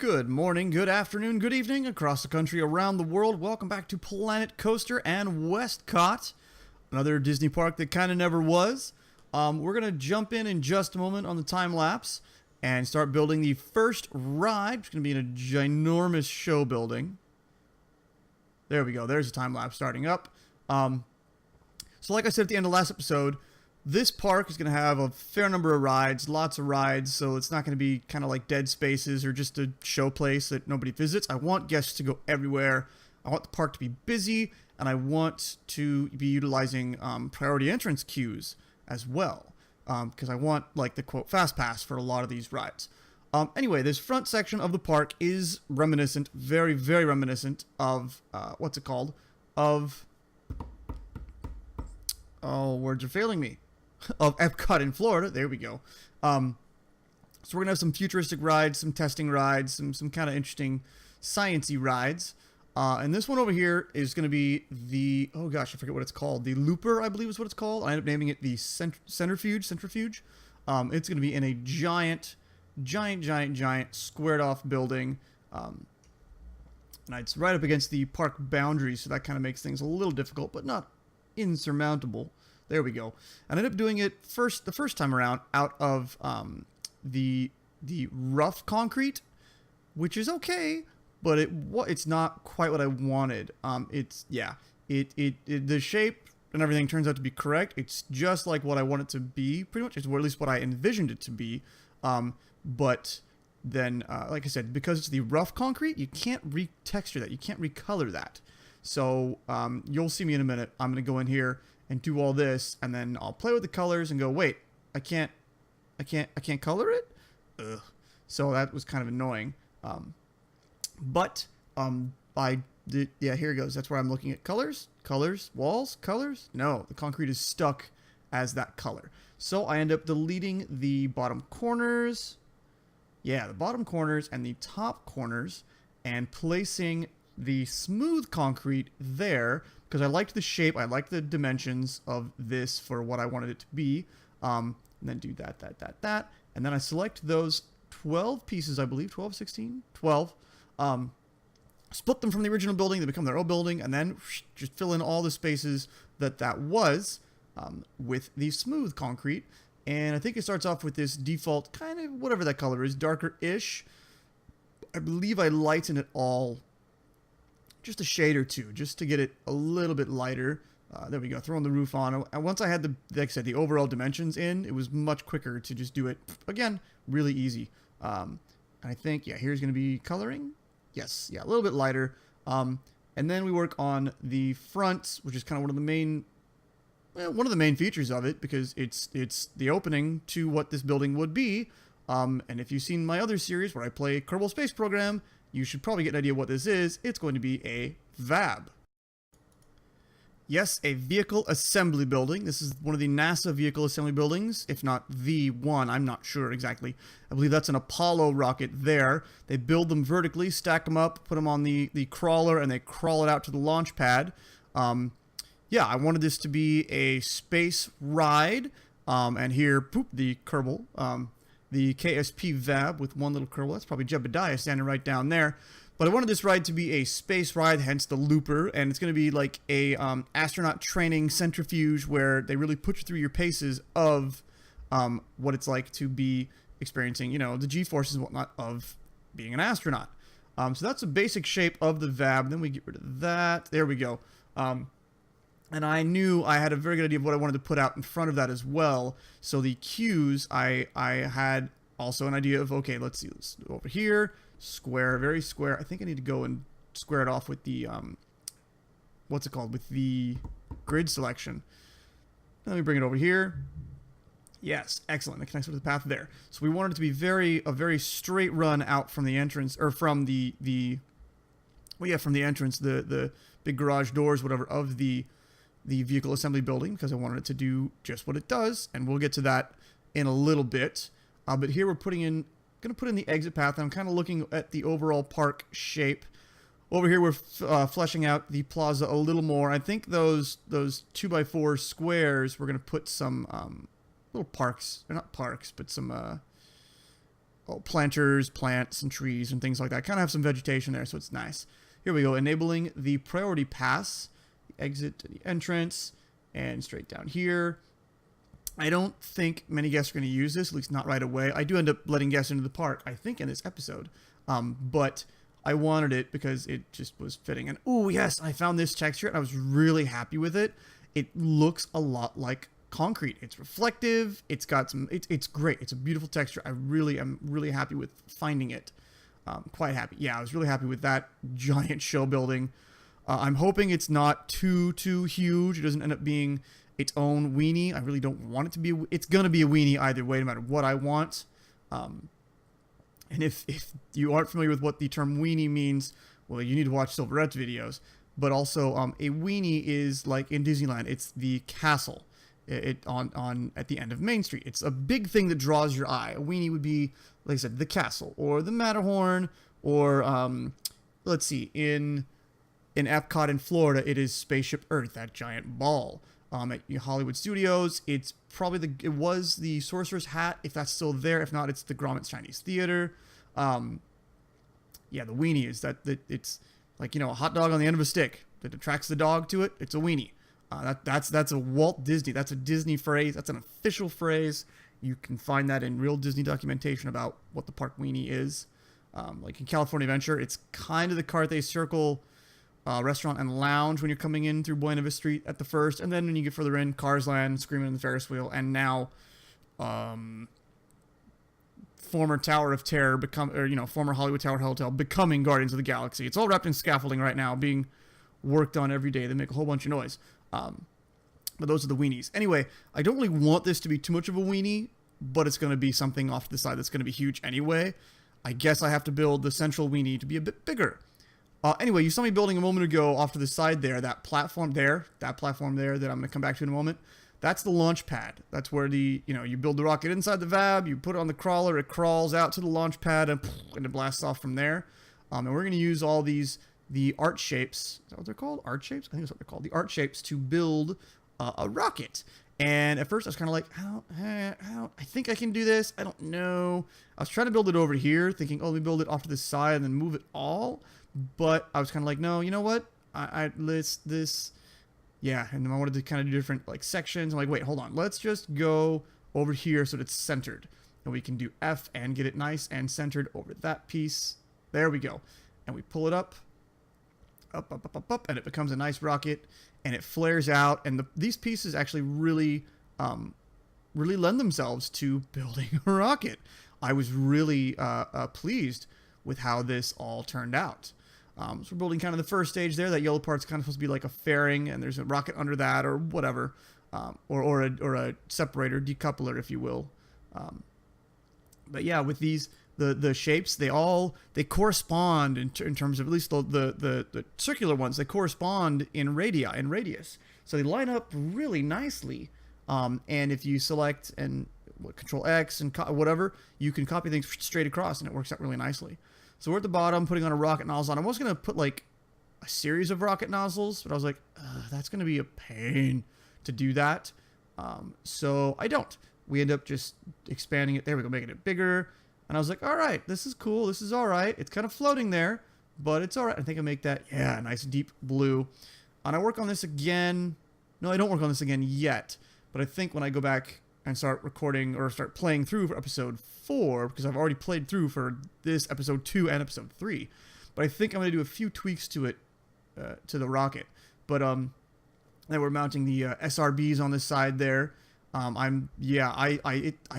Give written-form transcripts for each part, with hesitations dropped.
Good morning, good afternoon, good evening, across the country, around the world. Welcome back to Planet Coaster and WestCOT, another Disney park that kind of never was. We're going to jump in just a moment on the time lapse and start building the first ride. It's going to be in a ginormous show building. There we go. There's a time lapse starting up. So like I said at the end of last episode, this park is going to have a fair number of rides, lots of rides, so it's not going to be kind of like Dead Spaces or just a show place that nobody visits. I want guests to go everywhere. I want the park to be busy, and I want to be utilizing priority entrance queues as well, because I want, like, the quote fast pass for a lot of these rides. Anyway, this front section of the park is reminiscent, very, very reminiscent of, what's it called? Of, oh, words are failing me. Of WestCOT in Florida. There we go. So we're gonna have some futuristic rides, some testing rides, some kind of interesting sciencey rides. And this one over here is gonna be the, oh gosh, I forget what it's called. The Looper, I believe is what it's called. I ended up naming it the Centrifuge. It's gonna be in a giant squared off building. And it's right up against the park boundary, so that kind of makes things a little difficult, but not insurmountable. There we go. And I ended up doing it the first time around out of the rough concrete, which is okay, but it's not quite what I wanted. The shape and everything turns out to be correct. It's just like what I want it to be, pretty much, or at least what I envisioned it to be. But then, like I said, because it's the rough concrete, you can't retexture that. You can't recolor that. So you'll see me in a minute. I'm going to go in here and do all this, and then I'll play with the colors and go, wait, I can't color it? Ugh. So that was kind of annoying. Yeah, here it goes. That's where I'm looking at colors, walls, colors. No, the concrete is stuck as that color. So I end up deleting the bottom corners. Yeah, the bottom corners and the top corners, and placing the smooth concrete there, because I liked the shape, I liked the dimensions of this for what I wanted it to be. And then do that. And then I select those 12 pieces, I believe, 12, 16, 12. Split them from the original building, they become their own building, and then just fill in all the spaces that was with the smooth concrete. And I think it starts off with this default kind of whatever that color is, darker-ish. I believe I lighten it all just a shade or two, just to get it a little bit lighter. There we go, throwing the roof on. And once I had like I said, the overall dimensions in, it was much quicker to just do it, again, really easy. And I think, yeah, here's going to be coloring. Yes, yeah, a little bit lighter. And then we work on the front, which is kind of one of the main features of it, because it's the opening to what this building would be. And if you've seen my other series where I play Kerbal Space Program, you should probably get an idea what this is. It's going to be a VAB. Yes, a vehicle assembly building. This is one of the NASA vehicle assembly buildings, if not the one. I'm not sure exactly. I believe that's an Apollo rocket there. They build them vertically, stack them up, put them on the crawler, and they crawl it out to the launch pad. Yeah, I wanted this to be a space ride. And here, poop, the Kerbal. The KSP VAB with one little Kerbal. That's probably Jebediah standing right down there. But I wanted this ride to be a space ride, hence the Looper, and it's going to be like a astronaut training centrifuge where they really put you through your paces of what it's like to be experiencing, you know, the G-forces and whatnot of being an astronaut. So that's the basic shape of the VAB. Then we get rid of that. There we go. And I knew I had a very good idea of what I wanted to put out in front of that as well. So the cues, I had also an idea of, okay, let's see, let's go over here, square, very square. I think I need to go and square it off with the, what's it called, with the grid selection. Let me bring it over here. Yes, excellent. It connects with the path there. So we wanted it to be a very straight run out from the entrance, or from from the entrance, the big garage doors, whatever, of the vehicle assembly building, because I wanted it to do just what it does, and we'll get to that in a little bit. But here we're going to put in the exit path, and I'm kind of looking at the overall park shape. Over here we're fleshing out the plaza a little more. I think those 2x4 squares, we're going to put some little parks, or not parks, but some planters, plants, and trees and things like that. Kind of have some vegetation there, so it's nice. Here we go, enabling the priority pass, the exit to the entrance, and straight down here. I don't think many guests are going to use this, at least not right away. I do end up letting guests into the park, I think, in this episode. But I wanted it because it just was fitting. And, oh, yes, I found this texture, and I was really happy with it. It looks a lot like concrete. It's reflective. It's got some... It's great. It's a beautiful texture. I really am really happy with finding it. Quite happy. Yeah, I was really happy with that giant show building. I'm hoping it's not too huge. It doesn't end up being its own weenie. I really don't want it to be. It's going to be a weenie either way, no matter what I want. And if you aren't familiar with what the term weenie means, well, you need to watch Silverette's videos. But also, a weenie is like in Disneyland. It's the castle. On at the end of Main Street. It's a big thing that draws your eye. A weenie would be, like I said, the castle or the Matterhorn, or let's see, in Epcot in Florida, it is Spaceship Earth, that giant ball. At Hollywood Studios, it was the Sorcerer's Hat, if that's still there. If not, it's the Gromit's Chinese Theater. Yeah, the weenie is that it's like, a hot dog on the end of a stick that attracts the dog to it. It's a weenie. That's a Walt Disney. That's a Disney phrase. That's an official phrase. You can find that in real Disney documentation about what the park weenie is. Like in California Adventure, it's kind of the Carthay Circle restaurant and lounge when you're coming in through Buena Vista Street at the first, and then when you get further in, Cars Land, Screaming in the Ferris Wheel, and now former Tower of Terror former Hollywood Tower Hotel becoming Guardians of the Galaxy. It's all wrapped in scaffolding right now, being worked on every day. They make a whole bunch of noise. But those are the weenies. Anyway, I don't really want this to be too much of a weenie, but it's going to be something off to the side that's going to be huge anyway. I guess I have to build the central weenie to be a bit bigger. Anyway, you saw me building a moment ago off to the side there, that platform there that I'm going to come back to in a moment. That's the launch pad. That's where you build the rocket inside the VAB, you put it on the crawler, it crawls out to the launch pad, and it blasts off from there. And we're going to use all the art shapes. Is that what they're called? Art shapes? I think that's what they're called. The art shapes to build a rocket. And at first I was kind of like, I think I can do this. I don't know. I was trying to build it over here, thinking, let me build it off to the side and then move it all. But I was kind of like, no, you know what? Yeah. And then I wanted to kind of do different sections. I'm like, wait, hold on. Let's just go over here so that it's centered. And we can do F and get it nice and centered over that piece. There we go. And we pull it up, and it becomes a nice rocket, and it flares out. And these pieces actually really lend themselves to building a rocket. I was really pleased with how this all turned out. So we're building kind of the first stage there. That yellow part's kind of supposed to be like a fairing, and there's a rocket under that, or whatever, or a separator, decoupler, if you will. But yeah, with these. The shapes, they correspond in terms of, at least the circular ones, they correspond in radius. So they line up really nicely. And if you select and Control X and whatever, you can copy things straight across, and it works out really nicely. So we're at the bottom, putting on a rocket nozzle. I was going to put a series of rocket nozzles, but I was like, that's going to be a pain to do that. So I don't. We end up just expanding it. There we go, making it bigger. And I was like, all right, this is cool. This is all right. It's kind of floating there, but it's all right. I think I make that, a nice deep blue. And I work on this again. No, I don't work on this again yet. But I think when I go back and start recording or start playing through for episode 4, because I've already played through for this episode 2 and episode 3. But I think I'm going to do a few tweaks to it, to the rocket. But then we're mounting the SRBs on this side there. I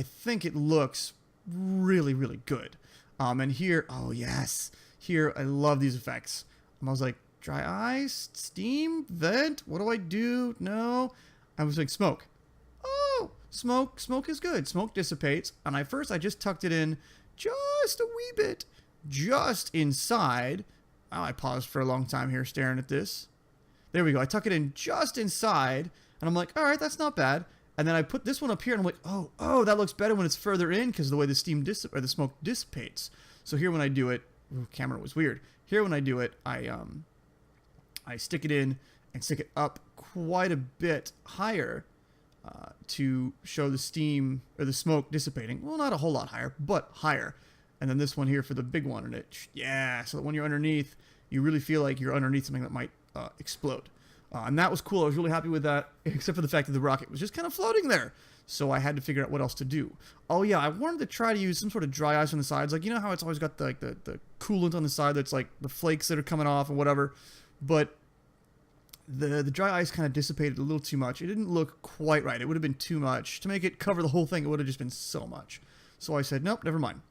think it looks really, really good. And here, oh yes, here I love these effects. I was like, dry ice, steam, vent, what do I do? No, I was like, smoke. Oh, smoke is good. Smoke dissipates. And I just tucked it in just a wee bit, just inside. Oh, I paused for a long time here staring at this. There we go. I tuck it in just inside, and I'm like, all right, that's not bad. And then I put this one up here, and I'm like, oh, that looks better when it's further in because of the way the the smoke dissipates. So here when I do it, camera was weird. Here when I do it, I stick it in and stick it up quite a bit higher to show the steam or the smoke dissipating. Well, not a whole lot higher, but higher. and then this one here for the big one, and so that when you're underneath, you really feel like you're underneath something that might explode. And that was cool. I was really happy with that, except for the fact that the rocket was just kind of floating there. So I had to figure out what else to do. Oh yeah, I wanted to try to use some sort of dry ice on the sides. Like, you know how it's always got the coolant on the side that's like the flakes that are coming off and whatever. But the dry ice kind of dissipated a little too much. It didn't look quite right. It would have been too much. To make it cover the whole thing, it would have just been so much. So I said, nope, never mind.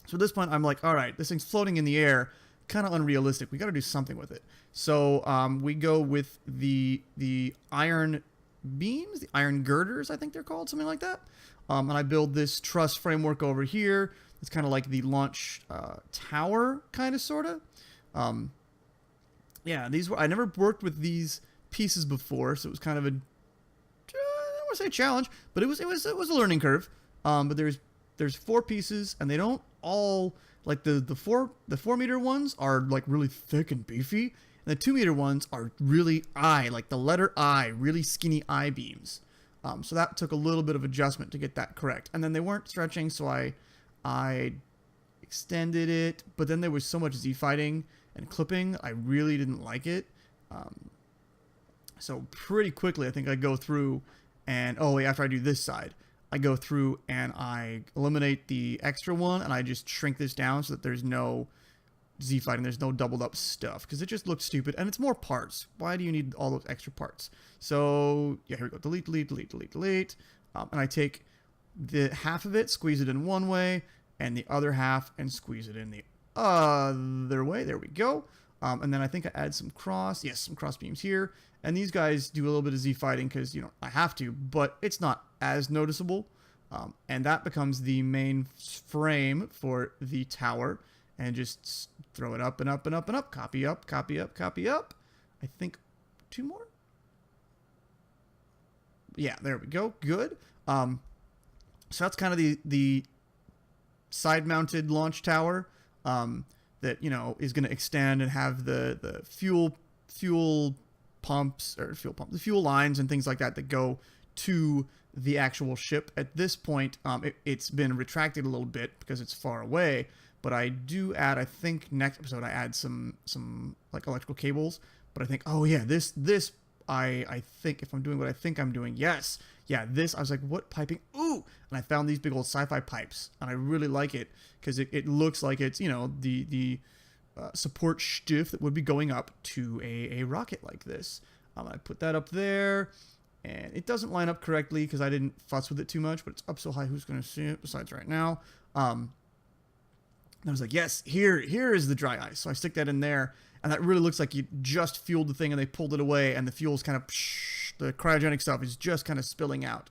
So at this point, I'm like, all right, this thing's floating in the air. Kind of unrealistic. We got to do something with it. So we go with the iron beams, the iron girders, I think they're called, something like that. And I build this truss framework over here. It's kind of like the launch tower, kind of, sort of. Yeah, I never worked with these pieces before, so it was kind of I don't want to say a challenge, but it was a learning curve. But there's 4 pieces, and they don't all, like the 4 meter ones are like really thick and beefy, and the 2 meter ones are really like the letter I, really skinny I beams. So that took a little bit of adjustment to get that correct. And then they weren't stretching, so I extended it, but then there was so much Z-fighting and clipping, I really didn't like it. So pretty quickly, I think I go through and, after I do this side, I go through and I eliminate the extra one, and I just shrink this down so that there's no Z-fighting, there's no doubled up stuff, because it just looks stupid, and it's more parts. Why do you need all those extra parts? So, yeah, here we go. Delete, delete, delete, delete, delete. And I take the half of it, squeeze it in one way, and the other half, and squeeze it in the other way. There we go. And then I think I add some cross beams here. And these guys do a little bit of Z-fighting because, I have to, but it's not as noticeable. And that becomes the main frame for the tower. And just throw it up and up and up and up. Copy up, copy up, copy up. I think 2 more. Yeah, there we go. Good. So that's kind of the side-mounted launch tower. That is going to extend and have the fuel pumps, the fuel lines and things like that go to the actual ship. At this point, it's been retracted a little bit because it's far away, but I do add, I think next episode I add some like electrical cables, but I think, this I think if I'm doing what I think I'm doing, yes. Yeah, this, I was like, what piping? Ooh! And I found these big old sci-fi pipes, and I really like it, because it looks like it's, the support stiff that would be going up to a rocket like this. I put that up there, and it doesn't line up correctly, because I didn't fuss with it too much, but it's up so high, who's going to see it besides right now? And I was like, yes, here is the dry ice. So I stick that in there, and that really looks like you just fueled the thing, and they pulled it away, and the fuel's kind of, the cryogenic stuff is just kind of spilling out.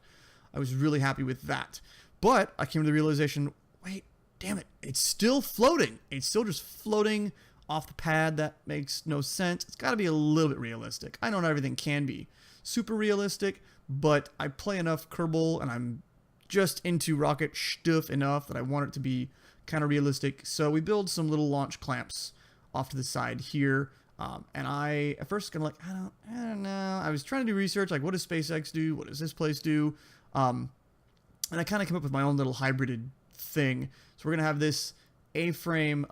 I was really happy with that. But I came to the realization, wait, damn it, it's still floating. It's still just floating off the pad. That makes no sense. It's got to be a little bit realistic. I know not everything can be super realistic, but I play enough Kerbal, and I'm just into rocket stuff enough that I want it to be kind of realistic. So we build some little launch clamps off to the side here. And I, at first, kind of like, I don't know. I was trying to do research, like, what does SpaceX do? What does this place do? And I kind of came up with my own little hybrided thing. So we're going to have this A-frame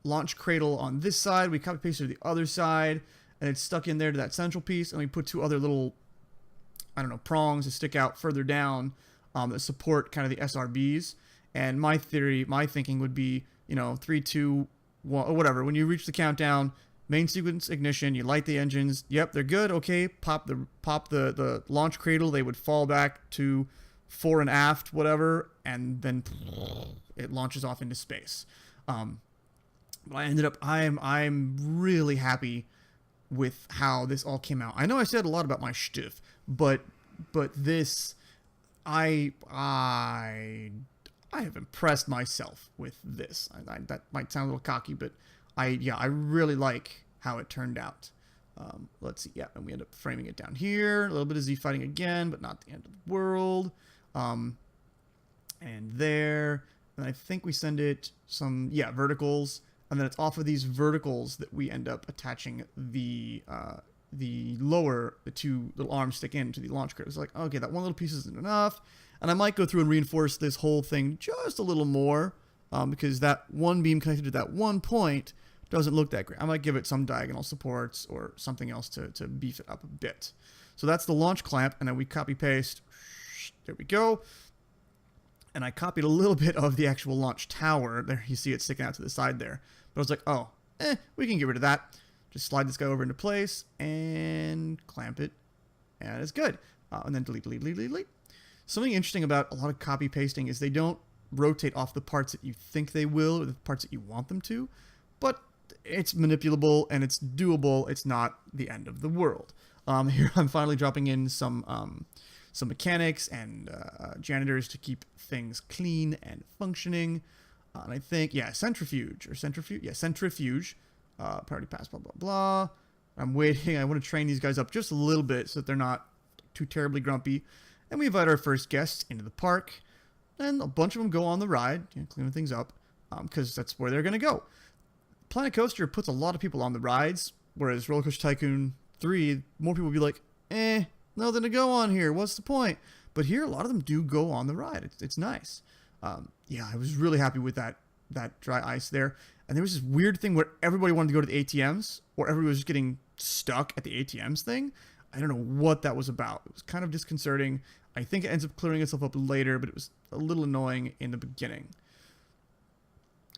launch cradle on this side. We copy paste it to the other side, and it's stuck in there to that central piece. And we put 2 other little, prongs that stick out further down that support kind of the SRBs. And my thinking would be, 3, 2, 1, or whatever. When you reach the countdown, main sequence ignition, you light the engines. Yep, they're good. Okay, pop the launch cradle. They would fall back to fore and aft, whatever, and then it launches off into space. But I ended up, I'm really happy with how this all came out. I know I said a lot about my shtiff, but this, I have impressed myself with this. That might sound a little cocky, but I really like how it turned out. Let's see. Yeah, and we end up framing it down here. A little bit of Z-fighting again, but not the end of the world. And there. And I think we send it some, verticals. And then it's off of these verticals that we end up attaching the 2 little arms stick into the launch cradle. It's like, okay, that one little piece isn't enough. And I might go through and reinforce this whole thing just a little more. because that one beam connected to that one point doesn't look that great. I might give it some diagonal supports or something else to beef it up a bit. So that's the launch clamp, and then we copy paste. There we go. And I copied a little bit of the actual launch tower. There, you see it sticking out to the side there. But I was like, oh, we can get rid of that. Just slide this guy over into place and clamp it, and it's good. And then delete, delete, delete, delete. Something interesting about a lot of copy pasting is they don't rotate off the parts that you think they will or the parts that you want them to, but it's manipulable and it's doable. It's not the end of the world. Here I'm finally dropping in some mechanics and janitors to keep things clean and functioning. And I think, yeah, centrifuge. Priority pass, blah, blah, blah. I'm waiting. I want to train these guys up just a little bit so that they're not too terribly grumpy. And we invite our first guests into the park. And a bunch of them go on the ride, cleaning things up, because that's where they're going to go. Planet Coaster puts a lot of people on the rides, whereas Roller Coaster Tycoon 3, more people will be like, nothing to go on here. What's the point? But here, a lot of them do go on the ride. It's nice. Yeah, I was really happy with that dry ice there. And there was this weird thing where everybody wanted to go to the ATMs, or everybody was just getting stuck at the ATMs thing. I don't know what that was about. It was kind of disconcerting. I think it ends up clearing itself up later, but it was a little annoying in the beginning.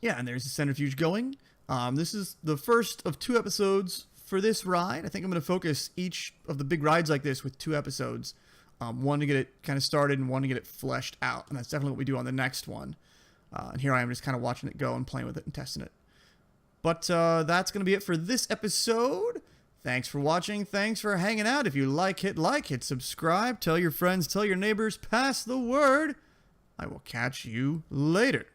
Yeah, and there's the centrifuge going. This is the first of 2 episodes for this ride. I think I'm going to focus each of the big rides like this with 2 episodes. One to get it kind of started and one to get it fleshed out. And that's definitely what we do on the next one. And here I am just kind of watching it go and playing with it and testing it. But that's going to be it for this episode. Thanks for watching. Thanks for hanging out. If you hit subscribe, tell your friends, tell your neighbors, pass the word. I will catch you later.